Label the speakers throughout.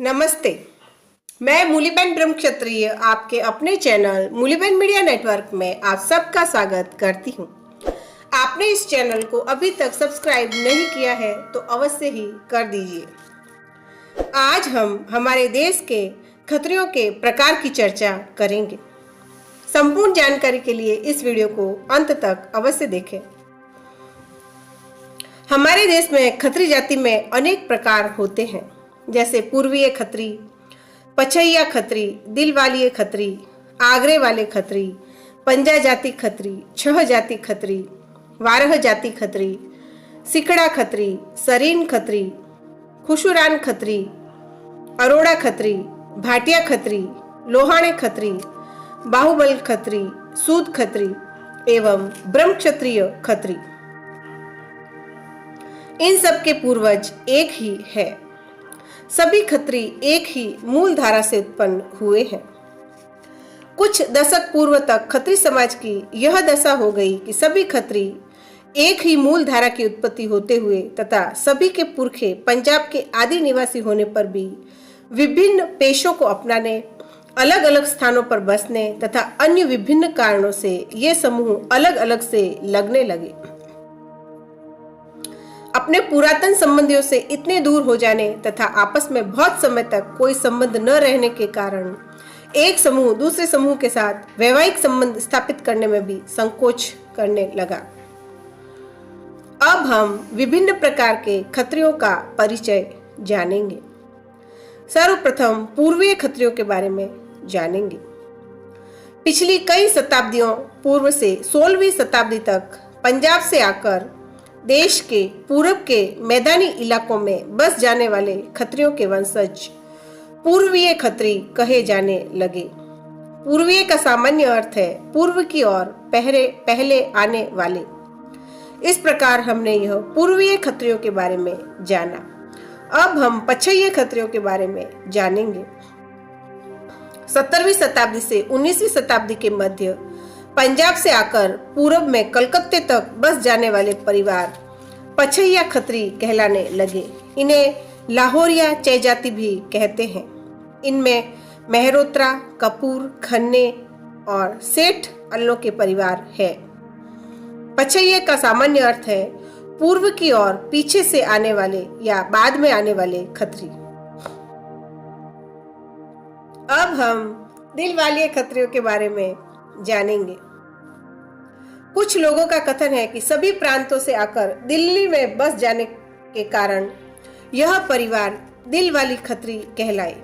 Speaker 1: नमस्ते। मैं मूलीबेन ब्रह्म क्षत्रिय आपके अपने चैनल मूलीबेन मीडिया नेटवर्क में आप सबका स्वागत करती हूँ। आपने इस चैनल को अभी तक सब्सक्राइब नहीं किया है तो अवश्य ही कर दीजिए। आज हम हमारे देश के खत्रियों के प्रकार की चर्चा करेंगे। संपूर्ण जानकारी के लिए इस वीडियो को अंत तक अवश्य देखें। हमारे देश में खत्री जाति में अनेक प्रकार होते हैं, जैसे पूर्वीय खत्री, पछैया खत्री, दिल वाली खत्री, आगरे वाले खत्री, पंजा जाति खत्री, छह जाति खत्री, वारह जाति खत्री, सिकड़ा खत्री, सरीन खत्री, खुशुरान खत्री, अरोड़ा खत्री, भाटिया खत्री, लोहाणे खत्री, बाहुबल खत्री, सूद खत्री एवं ब्रह्म क्षत्रिय खत्री। इन सब के पूर्वज एक ही है। सभी खत्री एक ही मूल धारा से उत्पन्न हुए हैं। कुछ दशक पूर्व तक खत्री समाज की यह दशा हो गई कि सभी खत्री एक ही मूल धारा की उत्पत्ति होते हुए तथा सभी के पुरखे पंजाब के आदि निवासी होने पर भी विभिन्न पेशों को अपनाने, अलग अलग स्थानों पर बसने तथा अन्य विभिन्न कारणों से ये समूह अलग अलग से लगने लगे। अपने पुरातन संबंधियों से इतने दूर हो जाने तथा आपस में बहुत समय तक कोई संबंध न रहने के कारण एक समूह दूसरे समूह के साथ वैवाहिक संबंध स्थापित करने में भी संकोच करने लगा। अब हम विभिन्न प्रकार के खत्रियों का परिचय जानेंगे। सर्वप्रथम पूर्वीय खत्रियों के बारे में जानेंगे। पिछली कई शताब्दियों पूर्व से 16वीं शताब्दी तक पंजाब से आकर देश के पूरब के मैदानी इलाकों में बस जाने वाले खत्रियों के वंशज पूर्वीय खत्री कहे जाने लगे। पूर्वीय का सामान्य अर्थ है पूर्व की ओर पहले आने वाले। इस प्रकार हमने यह पूर्वीय खत्रियों के बारे में जाना। अब हम पछैये खत्रियों के बारे में जानेंगे। 17वीं शताब्दी से 19वीं शताब्दी के मध्य पंजाब से आकर पूरब में कलकत्ते तक बस जाने वाले परिवार पछैया खत्री कहलाने लगे। इन्हें लाहौरिया जयजाति भी कहते हैं। इनमें मेहरोत्रा, कपूर, खन्ने और सेठ अल्लों के परिवार है। पछैये का सामान्य अर्थ है पूर्व की ओर पीछे से आने वाले या बाद में आने वाले खत्री। अब हम दिल वाले खत्रियों के बारे में जानेंगे। कुछ लोगों का कथन है कि सभी प्रांतों से आकर दिल्ली में बस जाने के कारण यह परिवार दिल वाली खत्री कहलाए,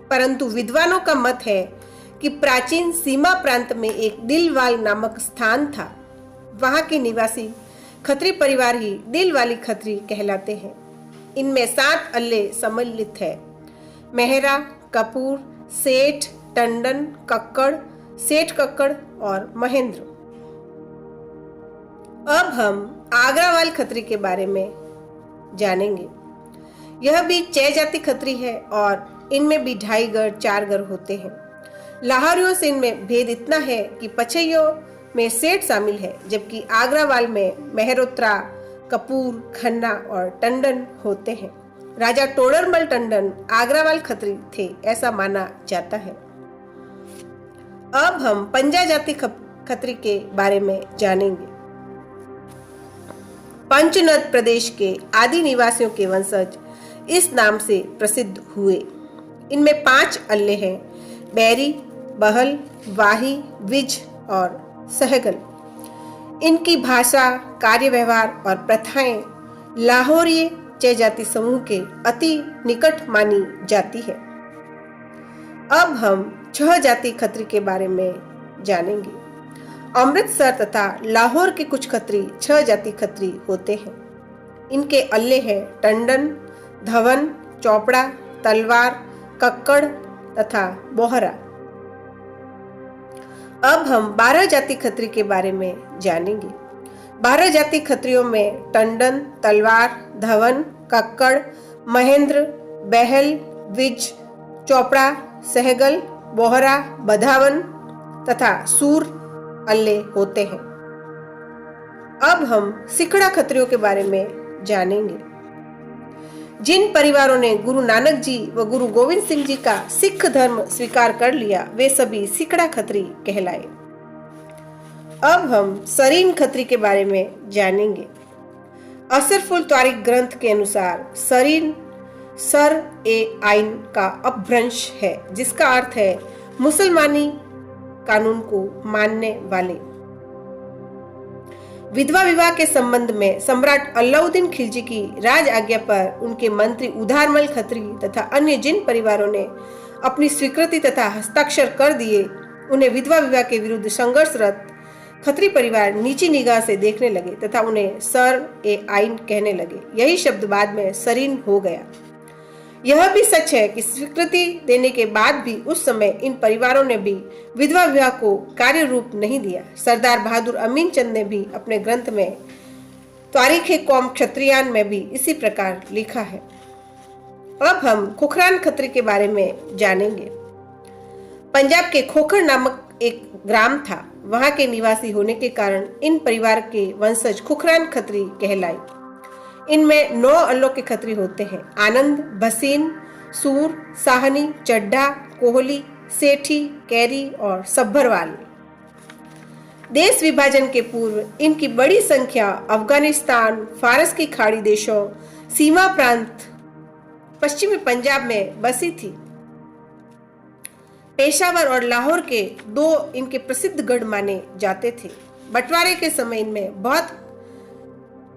Speaker 1: परंतु विद्वानों का मत है कि प्राचीन सीमा प्रांत में एक दिलवाल नामक स्थान था। वहां के निवासी खत्री परिवार ही दिल वाली खत्री कहलाते हैं। इनमें 7 अल्ले सम्मिलित है: मेहरा, कपूर, सेठ, टंडन, कक्कड़, सेठ कक्कड़ और महेंद्र। अब हम आगरावाल खत्री के बारे में जानेंगे। यह भी 6 जाति खत्री है और इनमें भी 2.5 गढ़ 4 गढ़ होते हैं। लाहौरियों से इनमें भेद इतना है कि पछैयों में सेठ शामिल है, जबकि आगरावाल में मेहरोत्रा, कपूर, खन्ना और टंडन होते हैं। राजा टोडरमल टंडन आगरावाल खत्री थे, ऐसा माना जाता है। अब हम पंजा जाति खत्री के बारे में जानेंगे। पंचनद प्रदेश के आदि निवासियों के वंशज इस नाम से प्रसिद्ध हुए। इनमें 5 अल्ले हैं: बैरी, बहल, वाही, विज और सहगल। इनकी भाषा, कार्य व्यवहार और प्रथाएं लाहौरिये जयजाति समूह के अति निकट मानी जाती है। अब हम 6 जाति खत्री के बारे में जानेंगे। अमृतसर तथा लाहौर के कुछ खत्री 6 जाति खत्री होते हैं। इनके अल्ले हैं टंडन, धवन, चौपड़ा, तलवार, कक्कड़ तथा बोहरा। अब हम 12 जाति खत्री के बारे में जानेंगे। 12 जाति खत्रियों में टंडन, तलवार, धवन, कक्कड़, महेंद्र, बहल, विज, चौपड़ा, सहगल, बोहरा, बधावन तथा सूर अल्ले होते हैं। अब हम सिकड़ा खत्रियों के बारे में जानेंगे। जिन परिवारों ने गुरु नानक जी व गुरु गोविंद सिंह जी का सिख धर्म स्वीकार कर लिया वे सभी सिकड़ा खत्री कहलाए। अब हम सरीन खत्री के बारे में जानेंगे। असरफुल तारिक ग्रंथ के अनुसार सरीन सर ए आइन का अपभ्रंश है, जिसका अर्थ है मुसलमानी कानून को मानने वाले। विधवा विवाह के संबंध में सम्राट अलाउद्दीन खिलजी की राज आज्ञा पर उनके मंत्री उदारमल खत्री तथा अन्य जिन परिवारों ने अपनी स्वीकृति तथा हस्ताक्षर कर दिए, उन्हें विधवा विवाह के विरुद्ध संघर्षरत खत्री परिवार नीची निगाह से देखने लगे तथा उन्हें सर ए आइन कहने लगे। यही शब्द बाद में सरीन हो गया। यह भी सच है कि स्वीकृति देने के बाद भी उस समय इन परिवारों ने भी विधवा विवाह को कार्य रूप नहीं दिया। सरदार बहादुर अमीन चंद ने भी अपने ग्रंथ में तारीखे कौम क्षत्रियान में भी इसी प्रकार लिखा है। अब हम खुखरान खत्री के बारे में जानेंगे। पंजाब के खोखर नामक एक ग्राम था। वहां के निवासी होने के कारण इन परिवार के वंशज खुखरान खत्री कहलाए। इनमें 9 अल्लों के खत्री होते हैं: आनंद, भसीन, सूर, साहनी, चड्ढा, कोहली, सेठी, कैरी और सब्भरवाल। देश विभाजन के पूर्व इनकी बड़ी संख्या अफगानिस्तान, फारस की खाड़ी देशों, सीमा प्रांत, पश्चिमी पंजाब में बसी थी। पेशावर और लाहौर के 2 इनके प्रसिद्ध गढ़ माने जाते थे। बंटवारे के समय इनमें बहुत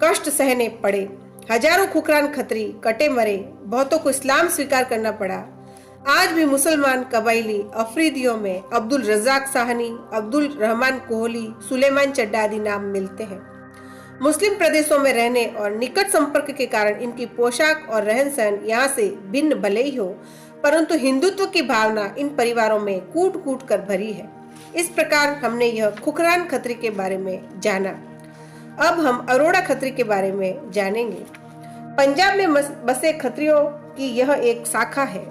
Speaker 1: कष्ट सहने पड़े। हजारों खुखरान खत्री कटे मरे। बहुतों को इस्लाम स्वीकार करना पड़ा। आज भी मुसलमान कबाइली अफरीदियों में अब्दुल रज़ाक साहनी, अब्दुल रहमान कोहली, सुलेमान चड्ढा आदि नाम मिलते हैं। मुस्लिम प्रदेशों में रहने और निकट संपर्क के कारण इनकी पोशाक और रहन सहन यहाँ से भिन्न भले ही हो, परंतु हिंदुत्व की भावना इन परिवारों में कूट कूट कर भरी है। इस प्रकार हमने यह खुखरान खत्री के बारे में जाना। अब हम अरोड़ा खत्री के बारे में जानेंगे। पंजाब में बसे खत्रियों की यह एक शाखा है।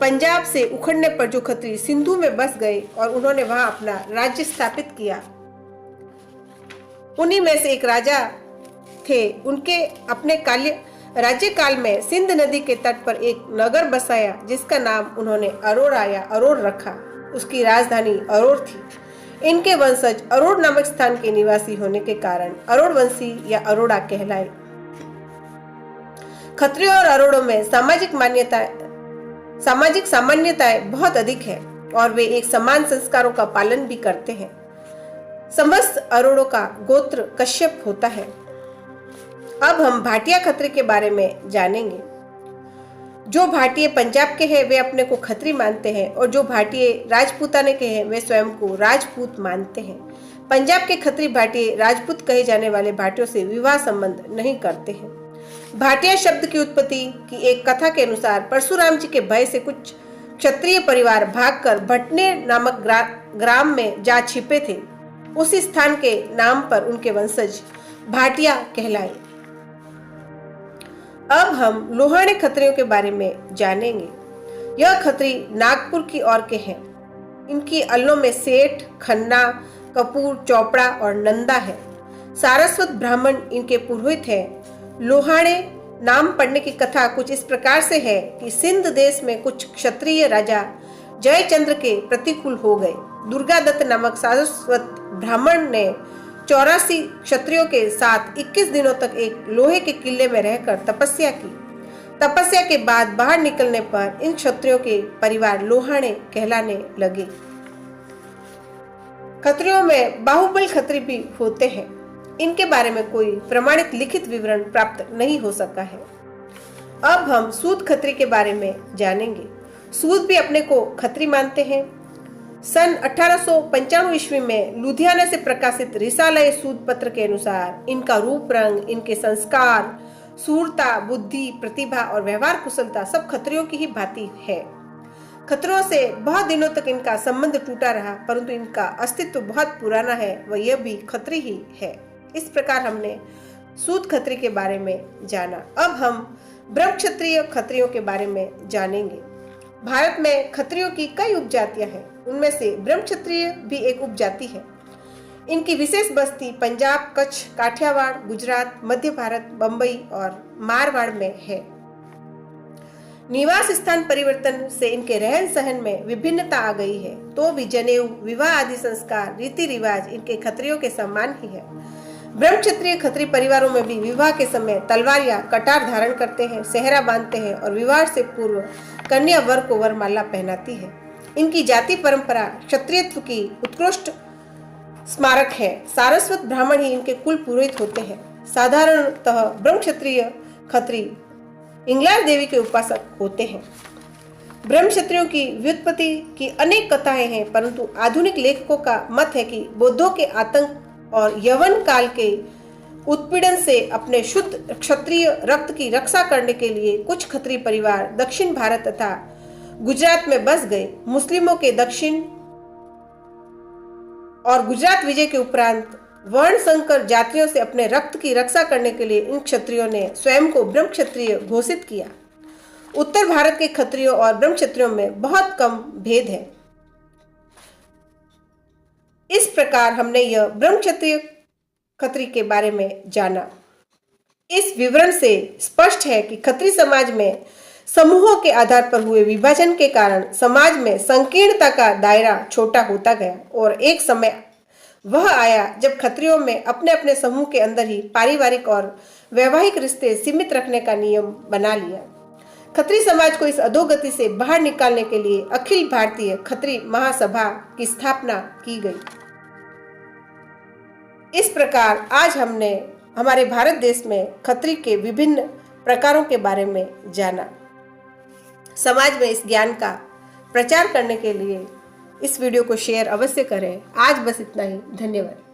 Speaker 1: पंजाब से उखड़ने पर जो खत्री सिंधु में बस गए और उन्होंने वहां अपना राज्य स्थापित किया, उन्हीं में से एक राजा थे। उनके अपने राज्य काल में सिंध नदी के तट पर एक नगर बसाया, जिसका नाम उन्होंने अरोड़ा या अरोड़ रखा। उसकी राजधानी अरोड़ थी। इनके वंशज अरोड़ नामक स्थान के निवासी होने के कारण अरोड़ वंशी या अरोड़ा कहलाए। खत्रियों और अरोड़ों में सामाजिक सामान्यताएं बहुत अधिक है और वे एक समान संस्कारों का पालन भी करते हैं। समस्त अरोड़ों का गोत्र कश्यप होता है। अब हम भाटिया खत्री के बारे में जानेंगे। जो भाटिये पंजाब के हैं वे अपने को खत्री मानते हैं और जो भाटिये राजपूताने के हैं वे स्वयं को राजपूत मानते हैं। पंजाब के खत्री भाटिये राजपूत कहे जाने वाले भाटियों से विवाह संबंध नहीं करते हैं। भाटिया शब्द की उत्पत्ति की एक कथा के अनुसार परशुराम जी के भय से कुछ क्षत्रिय परिवार भागकर भटने नामक ग्राम में जा छिपे थे। उसी स्थान के नाम पर उनके वंशज भाटिया कहलाए। अब हम लोहाणे खत्रियों के बारे में जानेंगे। यह खत्री नागपुर की ओर के हैं। इनकी अल्लों में सेठ, खन्ना, कपूर, चोपड़ा और नंदा है। सारस्वत ब्राह्मण इनके पुरोहित हैं। लोहाणे नाम पढ़ने की कथा कुछ इस प्रकार से है कि सिंध देश में कुछ क्षत्रिय राजा जयचंद्र के प्रतिकूल हो गए। दुर्गादत्त नामक सारस्वत ब्राह्मण ने 84 क्षत्रियों के साथ 21 दिनों तक एक लोहे के किले में रहकर तपस्या की। तपस्या के बाद बाहर निकलने पर इन क्षत्रियों के परिवार लोहाणे कहलाने लगे। खत्रियों में बाहुबल खत्री भी होते हैं। इनके बारे में कोई प्रमाणित लिखित विवरण प्राप्त नहीं हो सका है। अब हम सूद खत्री के बारे में जानेंगे। सूद भी अपने को खत्री मानते हैं। सन 1895 ईस्वी में लुधियाना से प्रकाशित रिसाला सूद पत्र के अनुसार इनका रूप रंग, इनके संस्कार, सूरता, बुद्धि, प्रतिभा और व्यवहार कुशलता सब खत्रियों की ही भांति है। खत्रियों से बहुत दिनों तक इनका संबंध टूटा रहा, परंतु इनका अस्तित्व बहुत पुराना है व यह भी खत्री ही है। इस प्रकार हमने सूद खत्री के बारे में जाना। अब हम ब्रह्म क्षत्रिय खत्रियों के बारे में जानेंगे। भारत में खत्रियों की कई उपजातियां हैं। उनमें से ब्रह्म क्षत्रिय भी एक उपजाति है। इनकी विशेष बस्ती पंजाब, कच्छ, काठियावाड़, गुजरात, मध्य भारत, बंबई और मारवाड़ में है। निवास स्थान परिवर्तन से इनके रहन सहन में विभिन्नता आ गई है, तो भी जनेऊ, विवाह आदि संस्कार, रीति रिवाज इनके खत्रियों के समान ही है। ब्रह्मक्षत्रीय खत्री परिवारों में भी विवाह के समय तलवार या कटार धारण करते हैं, सेहरा बांधते हैं और विवाह से पूर्व कन्या वर को वरमाला पहनाती है। इनकी जाति परंपरा क्षत्रियत्व की उत्कृष्ट स्मारक है। सारस्वत ब्राह्मण ही इनके कुल पुरोहित होते हैं। साधारणतः ब्रह्मक्षत्रीय खत्री इंगलार देवी के उपासक होते हैं। ब्रह्मक्षत्रियों की व्युत्पत्ति की अनेक कथाएं हैं, परंतु आधुनिक लेखकों का मत है कि बौद्धों के आतंक और यवन काल के उत्पीड़न से अपने शुद्ध क्षत्रिय रक्त की रक्षा करने के लिए कुछ खत्री परिवार दक्षिण भारत तथा गुजरात में बस गए। मुस्लिमों के दक्षिण और गुजरात विजय के उपरांत वर्ण संकर जातियों से अपने रक्त की रक्षा करने के लिए इन क्षत्रियों ने स्वयं को ब्रह्म क्षत्रिय घोषित किया। उत्तर भारत के क्षत्रियों और ब्रह्म क्षत्रियों में बहुत कम भेद है। इस प्रकार हमने यह ब्रह्म क्षत्रिय खत्री के बारे में जाना। इस विवरण से स्पष्ट है कि खत्री समाज में समूहों के आधार पर हुए विभाजन के कारण समाज में संकीर्णता का दायरा छोटा होता गया और एक समय वह आया जब खत्रियों में अपने अपने समूह के अंदर ही पारिवारिक और वैवाहिक रिश्ते सीमित रखने का नियम बना लिया। खत्री समाज को इस अधोगति से बाहर निकालने के लिए अखिल भारतीय खत्री महासभा की स्थापना की गई। इस प्रकार आज हमने हमारे भारत देश में खत्री के विभिन्न प्रकारों के बारे में जाना। समाज में इस ज्ञान का प्रचार करने के लिए इस वीडियो को शेयर अवश्य करें। आज बस इतना ही। धन्यवाद।